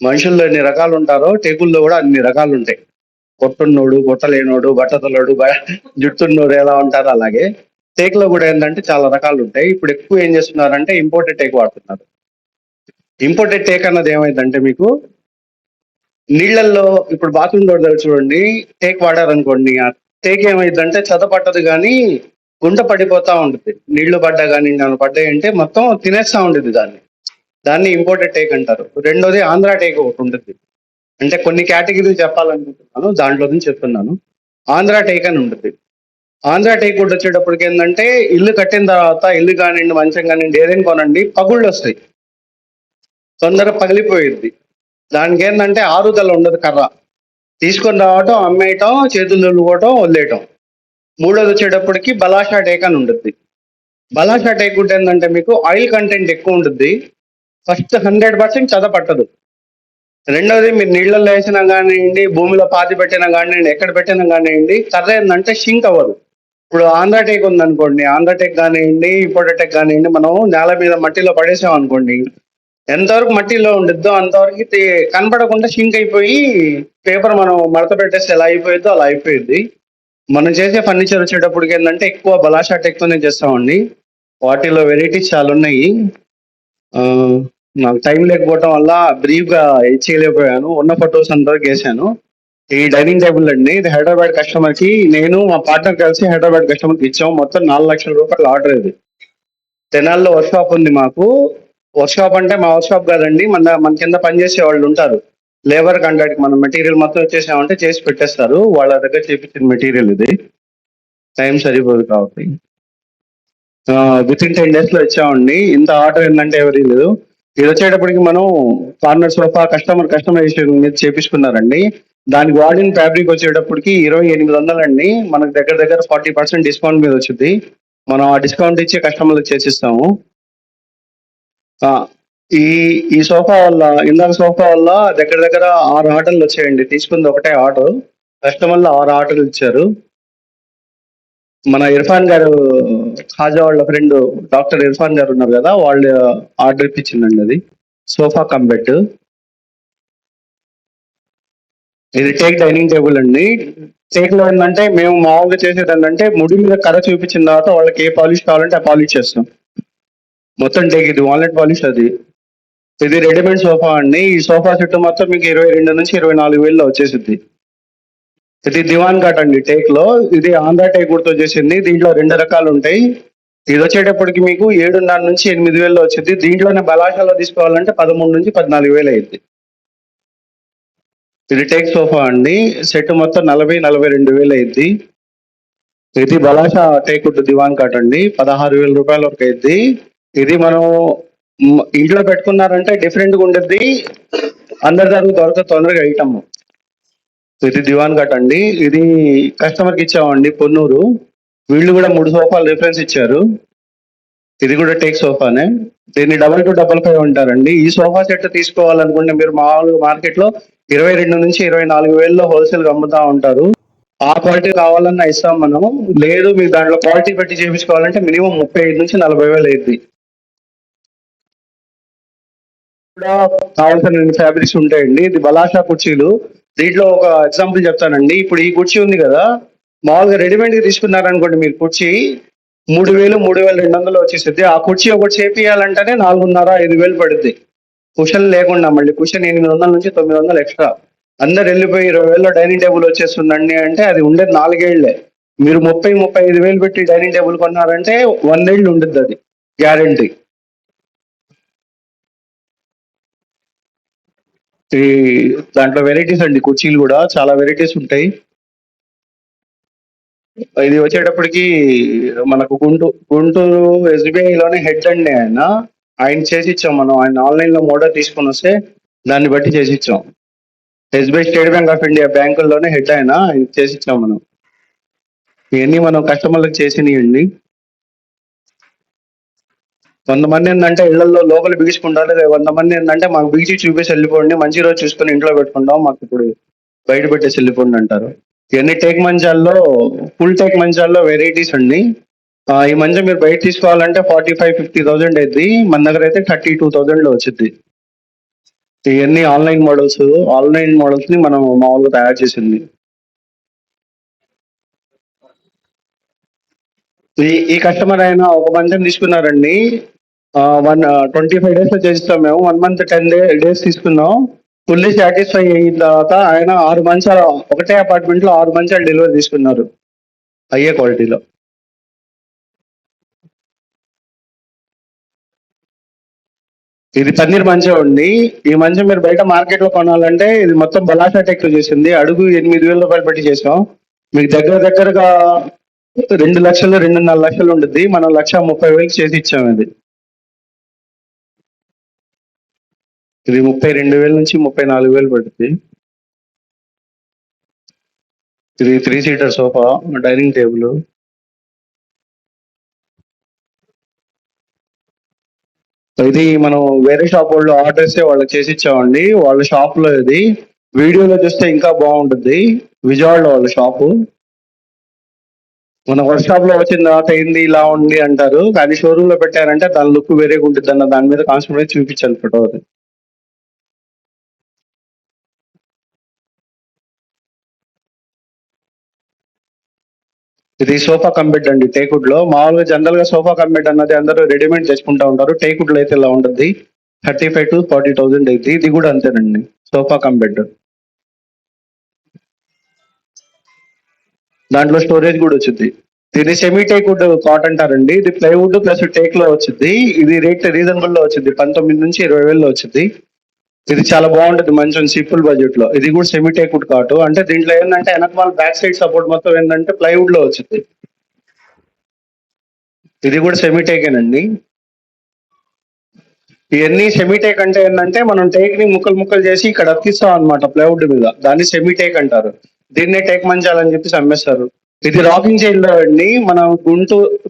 మనుషుల్లో ఎన్ని రకాలు ఉంటారో టేకుల్లో కూడా అన్ని రకాలు ఉంటాయి. పొట్టున్నోడు, పొట్టలేనోడు, బట్టతలోడు, జుట్టున్నోడు ఎలా ఉంటారో అలాగే టేక్లో కూడా ఏంటంటే చాలా రకాలు ఉంటాయి. ఇప్పుడు ఎక్కువ ఏం చేస్తున్నారంటే ఇంపోర్టెడ్ టేక్ వాడుతున్నారు. ఇంపోర్టెడ్ టేక్ అన్నది ఏమైందంటే మీకు నీళ్ళల్లో ఇప్పుడు బాత్రూమ్ డోర్ చూడండి, టేక్ వాడారనుకోండి, ఆ టేక్ ఏమైందంటే చెద పట్టదు కానీ గుంట పడిపోతా ఉంటుంది. నీళ్లు పడ్డా కానీ పడ్డాయి అంటే మొత్తం తినేస్తా ఉంటుంది దాన్ని ఇంపోర్టెడ్ టేక్ అంటారు. రెండోది ఆంధ్ర టేక్ ఒకటి ఉంటుంది. అంటే కొన్ని కేటగిరీలు చెప్పాలనుకుంటున్నాను, దాంట్లో నుంచి చెప్తున్నాను. ఆంధ్ర టేక్ అని ఉంటుంది. ఆంధ్ర టేక్ కూడా వచ్చేటప్పటికి ఏంటంటే ఇల్లు కట్టిన తర్వాత ఇల్లు కానివ్వండి, మంచం కానివ్వండి, ఏదైనా కొనండి, పగుళ్ళు వస్తాయి, తొందరగా పగిలిపోయింది. దానికి ఏంటంటే ఆరుదల ఉండదు, కర్ర తీసుకొని రావటం, అమ్మేయటం, చేతులు దులుకోవటం, వదిలేయటం. మూడోది వచ్చేటప్పటికి బలాషా టేక్ అని ఉంటుంది. బలాషా టేక్ కూడా ఏంటంటే మీకు ఆయిల్ కంటెంట్ ఎక్కువ ఉంటుంది. ఫస్ట్ 100% చద పట్టదు. రెండవది మీరు నీళ్ళల్లో వేసినా కానివ్వండి, భూమిలో పాతి పెట్టినా కానివ్వండి, ఎక్కడ పెట్టినా కానివ్వండి, కర్ర ఏంటంటే షింక్ అవ్వదు. ఇప్పుడు ఆంధ్ర టేక్ ఉందనుకోండి, ఆంధ్ర టేక్ కానివ్వండి, ఇంపోర్టెడ్ టేక్ కానివ్వండి, మనం నేల మీద మట్టిలో పడేసాం అనుకోండి, ఎంతవరకు మట్టిలో ఉండిద్దో అంతవరకు కనపడకుండా షింక్ అయిపోయి పేపర్ మనం మడత పెట్టేస్తే ఎలా అయిపోయిద్దో అలా అయిపోయింది. మనం చేసే ఫర్నిచర్ వచ్చేటప్పటికి ఏంటంటే ఎక్కువ బలాషా టెక్తోనే చేస్తామండి. వాటిలో వెరైటీస్ చాలా ఉన్నాయి. నాకు టైం లేకపోవటం వల్ల బ్రీఫ్గా చేయలేకపోయాను. ఉన్న ఫొటోస్ అంతవరకు వేసాను. ఈ డైనింగ్ టేబుల్ అండి, ఇది హైదరాబాద్ కస్టమర్కి, నేను మా పార్ట్నర్ కలిసి హైదరాబాద్ కస్టమర్కి ఇచ్చాం. మొత్తం 4 లక్షల రూపాయలు ఆర్డర్. ఇది తెనాల్లో వర్క్ షాప్ ఉంది మాకు. వర్క్ షాప్ అంటే మా వర్క్ షాప్ కాదండి, మన కింద పనిచేసే వాళ్ళు ఉంటారు, లేబర్ కాంట్రాక్ట్. మనం మెటీరియల్ మొత్తం వచ్చేసామంటే చేసి పెట్టేస్తారు. వాళ్ళ దగ్గర చేపించిన మెటీరియల్ ఇది. టైం సరిపోదు కాబట్టి విత్ ఇన్ 10 days లో ఇచ్చామండి. ఇంత ఆర్డర్ ఏంటంటే ఎవరి లేదు. ఇది వచ్చేటప్పటికి మనం కార్నర్ సోఫా కస్టమైజేషన్ మీద చేపించుకున్నారండి. దానికి వాడిన ఫ్యాబ్రిక్ వచ్చేటప్పటికి 2800 అండి. మనకు దగ్గర దగ్గర 40% డిస్కౌంట్ మీద వచ్చింది. మనం ఆ డిస్కౌంట్ ఇచ్చి కస్టమర్లకు చేసిస్తాము. ఈ సోఫా వల్ల, ఇందాక సోఫా వల్ల దగ్గర దగ్గర 6 ఆర్డర్లు వచ్చాయండి. తీసుకుంది ఒకటే ఆర్డర్, కస్టమర్లు 6 ఆర్డర్లు ఇచ్చారు. మన ఇర్ఫాన్ గారు, ఖాజా వాళ్ళ ఫ్రెండ్ డాక్టర్ ఇర్ఫాన్ గారు ఉన్నారు కదా, వాళ్ళు ఆర్డర్ ఇప్పించిందండి. అది సోఫా కమ్ బెడ్. ఇది టేక్ డైనింగ్ టేబుల్ అండి. టేక్ లో ఏంటంటే మేము మామూలుగా చేసేది ఏంటంటే ముడి మీద కర్ర చూపించిన తర్వాత వాళ్ళకి ఏ పాలిష్ కావాలంటే ఆ పాలిష్ చేస్తాం. మొత్తం టేక్, ఇది వాల్నట్ పాలిష్. అది ఇది రెడీమేడ్ సోఫా అండి. ఈ సోఫా సెట్ మొత్తం మీకు 22 నుంచి 24 వేలలో వచ్చేసింది. ఇది దివాన్ కాట్ అండి టేక్ లో. ఇది ఆంధ్ర టేక్ గుర్తు వచ్చేసింది. దీంట్లో 2 రకాలు ఉంటాయి. ఇది వచ్చేటప్పటికి మీకు 7.5 నుంచి 8 వేలలో వచ్చింది. దీంట్లోనే బలాషాలో తీసుకోవాలంటే 13 నుంచి 14 వేలు అయింది. ఇది టేక్ సోఫా అండి. సెట్ మొత్తం 40-42 వేలు అయింది. ఇది బలాషా టేక్ దివాన్ కాట్ అండి, 16,000 రూపాయల వరకు అయింది. ఇది మనం ఇంట్లో పెట్టుకున్నారంటే డిఫరెంట్గా ఉండద్ది, అందరి దగ్గర దొరకదు తొందరగా ఐటమ్. ఇది దివాన్ కాట్ అండి. ఇది కస్టమర్కి ఇచ్చామండి, పొన్నూరు. వీళ్ళు కూడా 3 సోఫాలు రిఫరెన్స్ ఇచ్చారు. ఇది కూడా టేక్ సోఫానే. దీన్ని 2255 ఉంటారండి. ఈ సోఫా సెట్ తీసుకోవాలనుకుంటే మీరు మామూలుగా మార్కెట్ లో 22 నుంచి 24 వేలలో హోల్సేల్ అమ్ముతా ఉంటారు. ఆ క్వాలిటీ కావాలన్నా ఇస్తాం మనం. లేదు మీకు దాంట్లో క్వాలిటీ పెట్టి చేయించుకోవాలంటే మినిమం 35 నుంచి 40 వేలు అయింది. కూడా కావాల్సిన ఫ్యాబ్రిక్స్ ఉంటాయండి. ఇది బలాషా కుర్చీలు. దీంట్లో ఒక ఎగ్జాంపుల్ చెప్తానండి. ఇప్పుడు ఈ కుర్చీ ఉంది కదా, మామూలుగా రెడీమేడ్ తీసుకున్నారనుకోండి, మీరు కుర్చీ 3,000-3,200 వచ్చేసింది. ఆ కుర్చీ ఒకటి చేపియాలంటేనే 4,500-5,000 పడుద్ది, కుషన్ లేకుండా. మళ్ళీ కుషన్ 800 నుంచి 900 ఎక్స్ట్రా. అందరు వెళ్ళిపోయి 20,000లో డైనింగ్ టేబుల్ వచ్చేస్తుందండి అంటే అది ఉండేది 4 ఏళ్లే. మీరు 30-35 వేలు పెట్టి డైనింగ్ టేబుల్ కొన్నారంటే 100 ఏళ్ళు ఉంటుంది, అది గ్యారంటీ. ఈ దాంట్లో వెరైటీస్ అండి, కుర్చీలు కూడా చాలా వెరైటీస్ ఉంటాయి. ఇది వచ్చేటప్పటికి మనకు గుంటూరు ఎస్బీఐలోనే హెడ్ అండి ఆయన చేసి ఇచ్చాం మనం. ఆయన ఆన్లైన్ లో మోడల్ తీసుకొని వస్తే దాన్ని బట్టి చేసి ఇచ్చాం. SBI state bank of India బ్యాంకుల్లోనే హెడ్ ఆయన చేసి ఇచ్చాం మనం. ఇవన్నీ మనం కస్టమర్లకు చేసినాయండి. కొంతమంది ఏంటంటే ఇళ్లలో లోపల బిగించుకుంటారు, 100 మంది ఏంటంటే మాకు బిగిచి చూపేసి వెళ్ళిపోండి, మంచి రోజు చూసుకొని ఇంట్లో పెట్టుకుంటాం, మాకు ఇప్పుడు బయట పెట్టేసి వెళ్ళిపోండి అంటారు. ఇవన్నీ టేక్ మంచాల్లో, ఫుల్ టేక్ మంచాల్లో వెరైటీస్ అండి. ఈ మంచం మీరు బయట తీసుకోవాలంటే 45,000-50,000 అయింది. మన దగ్గర అయితే 32,000లో వచ్చింది. ఇవన్నీ ఆన్లైన్ మోడల్స్ ని మనం మామూలుగా తయారు చేసింది. ఈ కస్టమర్ అయినా ఒక మంచం తీసుకున్నారండి. 25 డేస్ లో చేసిస్తాం మేము. 1 మంత్ 10 డేస్ తీసుకున్నాం. ఫుల్లీ సాటిస్ఫై అయిన తర్వాత ఆయన 6 మంచాలు, ఒకటే అపార్ట్మెంట్ లో 6 మంచాలు డెలివరీ తీసుకున్నారు అయ్యే క్వాలిటీలో. ఇది పన్నీర్ మంచం అండి. ఈ మంచం మీరు బయట మార్కెట్ లో కొనాలంటే ఇది మొత్తం బలాషా టెక్ చేసింది. అడుగు 8,000 రూపాయలు పెట్టి చేసాం. మీకు దగ్గరగా 2 లక్షలు 2.5 లక్షలు ఉంటుంది. మనం 1,30,000 చేసి ఇచ్చాం ఇది. ఇది 32,000 నుంచి 34,000 పడుతుంది. ఇది 3 సీటర్ సోఫా, డైనింగ్ టేబుల్. ఇది మనం వేరే షాప్ వాళ్ళు ఆర్డర్ ఇస్తే వాళ్ళకి చేసి ఇచ్చామండి. వాళ్ళ షాప్ లో ఇది. వీడియోలో చూస్తే ఇంకా బాగుంటుంది. విజయవాడలో వాళ్ళ షాపు. మన వర్క్ షాప్ లో వచ్చిన తర్వాత ఏంది ఇలా ఉంది అంటారు, కానీ షోరూమ్ లో పెట్టారంటే దాని లుక్ వేరేగా ఉంటుంది అన్న దాని మీద కాన్సన్ట్రేట్ చూపించాలి ఫోటో. ఇది సోఫా కమ్ బెడ్ అండి, టేకుడ్ లో. మామూలుగా జనరల్ గా సోఫా కమ్ బెడ్ అన్నది అందరూ రెడీమేడ్ తెచ్చుకుంటా ఉంటారు. టేకుడ్ లో అయితే ఇలా ఉంటుంది. 35,000 to 40,000 అయితే. ఇది కూడా అంతేనండి, సోఫా కమ్ బెడ్. దాంట్లో స్టోరేజ్ కూడా వచ్చింది. ఇది సెమీ టేక్వుడ్ కాట్ అంటారండి. ఇది ప్లైవుడ్ ప్లస్ టేక్ లో వచ్చింది. ఇది రేట్ రీజనబుల్ లో వచ్చింది, 19 నుంచి 20 వేలలో వచ్చింది. ఇది చాలా బాగుంటుంది, మంచి సింపుల్ బడ్జెట్ లో. ఇది కూడా సెమీ టేక్వుడ్ కాట్. అంటే దీంట్లో ఏంటంటే వెనకమాల బ్యాక్ సైడ్ సపోర్ట్ మొత్తం ఏంటంటే ప్లైవుడ్ లో వచ్చింది. ఇది కూడా సెమీ టేకేనండి. ఇవన్నీ సెమీ టేక్ అంటే ఏంటంటే మనం టేక్ ని ముక్కలు ముక్కలు చేసి ఇక్కడ అతికిస్తాం అనమాట ప్లైవుడ్ మీద. దాన్ని సెమీ టేక్ అంటారు. దీన్నే టేక్ మంచాలని చెప్పి అమ్మేస్తారు. ఇది రాకింగ్ చైన్ లో అండి. మనం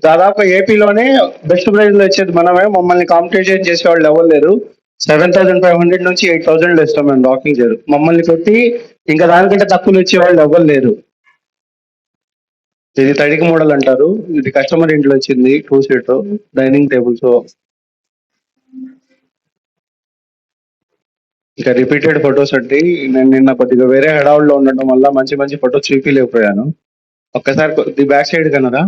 దాదాపు ఏపీలోనే బెస్ట్ ప్రైస్ లో వచ్చేది మనమే. మమ్మల్ని కాంపిటీషన్ చేసే వాళ్ళు ఎవరు లేరు. 7,500 నుంచి 8,000 లో ఇస్తాం మేము రాకింగ్ చైర్. మమ్మల్ని కొట్టి ఇంకా దానికంటే తక్కువ ఇచ్చే వాళ్ళు ఎవరు లేరు. ఇది తడికి మోడల్ అంటారు. ఇది కస్టమర్ ఇంట్లో వచ్చింది, 2 సీటర్ డైనింగ్ టేబుల్స్. ఇంకా రిపీటెడ్ ఫొటోస్ అండి. నేను నిన్న కొద్దిగా వేరే హడావుల్లో ఉండటం వల్ల మంచి మంచి ఫొటోస్ చూపించలేకపోయాను. ఒక్కసారి ది బ్యాక్ సైడ్ కనరా.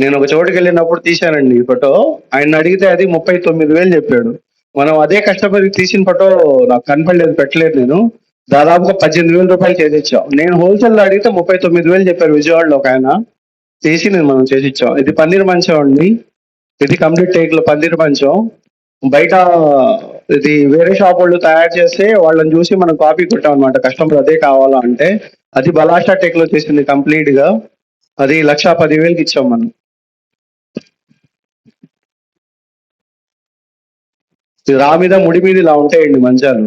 నేను ఒక చోటుకి వెళ్ళినప్పుడు తీశానండి ఈ ఫోటో. ఆయన అడిగితే అది 39,000 చెప్పాడు. మనం అదే కష్టపడి తీసిన ఫోటో నాకు కనపడలేదు, పెట్టలేదు నేను. దాదాపుగా 18,000 రూపాయలు చేసిచ్చాం. నేను హోల్సేల్ లో అడిగితే 39,000 చెప్పారు విజయవాడలో ఒక ఆయన. తీసి మనం చేసిచ్చాం. ఇది పన్నీర్ మంచం అండి. ఇది కంప్లీట్ టేక్ లో పన్నీర్ మంచం. బయట ఇది వేరే షాప్ వాళ్ళు తయారు చేస్తే వాళ్ళని చూసి మనం కాపీ కొట్టాం అనమాట. కస్టమర్ అదే కావాలా అంటే అది బలాషా టెక్ లో చేసింది కంప్లీట్ గా. అది 1,10,000కి ఇచ్చాం మనం. రా మీద ముడి మీద ఇలా ఉంటాయండి మంచాలు.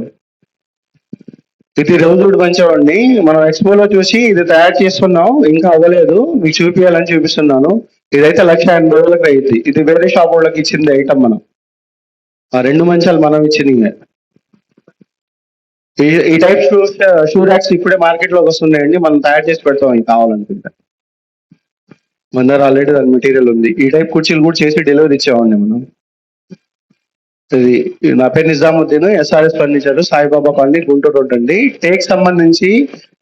ఇది రోజుడ్ మంచం అండి. మనం ఎక్స్పోలో చూసి ఇది తయారు చేస్తున్నాం, ఇంకా అవ్వలేదు, మీకు చూపించాలని చూపిస్తున్నాను. ఇదైతే 1,80,000కి అయింది. ఇది వేరే షాప్ వాళ్ళకి ఇచ్చింది ఐటమ్ మనం. ఆ 2 మంచాలు మనం ఇచ్చినవి. ఈ టైప్ షూ ర్యాక్స్ ఇప్పుడే మార్కెట్ లోకి వస్తున్నాయండి. మనం తయారు చేసి పెడతాం ఇవి కావాలనుకుంటే. మన దగ్గర ఆల్రెడీ దాని మెటీరియల్ ఉంది. ఈ టైప్ కుర్చీలు కూడా చేసి డెలివరీ ఇచ్చామండి మనం. ఇది నా పేరు Nizamuddin, SRS furniture, Saibaba colony, Guntur road అండి. టేక్ సంబంధించి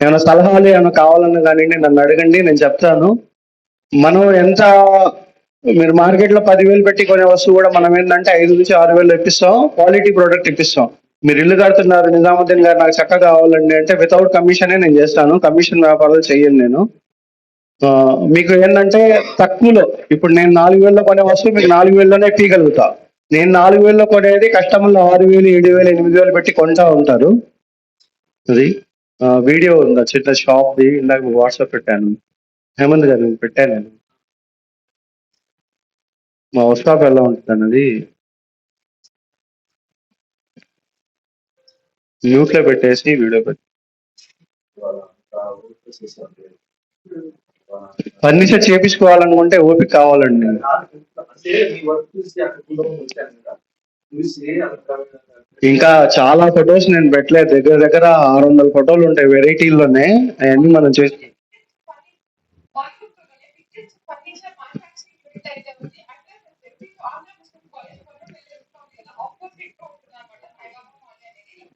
ఏమైనా సలహాలు ఏమైనా కావాలన్నా కానీ నన్ను అడగండి, నేను చెప్తాను. మనం ఎంత మీరు మార్కెట్ లో 10,000 పెట్టి కొనే వస్తువు కూడా మనం ఏంటంటే 5 నుంచి 6 వేలు ఇప్పిస్తాం. Quality product ఇప్పిస్తాం. మీరు ఇల్లు కడుతున్నారు నిజాముద్దీన్ గారు, నాకు చక్కగా కావాలండి అంటే వితౌట్ కమిషనే నేను చేస్తాను. కమిషన్ వ్యాపారాలు చెయ్యను నేను. మీకు ఏంటంటే తక్కువలో, ఇప్పుడు నేను 4,000లో కొనే వస్తువు మీకు 4,000లోనే ఇప్పగలుగుతా. నేను 4,000లో కొనేది కస్టమర్లు 6,000, 7,000, 8,000 పెట్టి కొంటా ఉంటారు. అది వీడియో ఉందా చిన్న షాప్ది, ఇందాక వాట్సాప్ పెట్టాను. హేమంత్ గారు పెట్టాను నేను. మా వర్క్ షాప్ ఎలా ఉంటుంది అన్నది మ్యూట్ లో పెట్టేసి వీడియో పెట్టి. ఫర్నిచర్ చేపించుకోవాలనుకుంటే ఓపిక కావాలండి. ఇంకా చాలా ఫొటోస్ నేను పెట్టలేదు. దగ్గర దగ్గర 600 ఫోటోలు ఉంటాయి వెరైటీల్లోనే. అవన్నీ మనం చేసి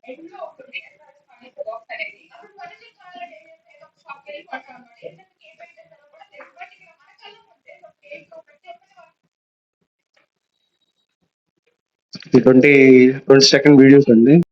ఈ 20 సెకండ్ వీడియోస్ అండి.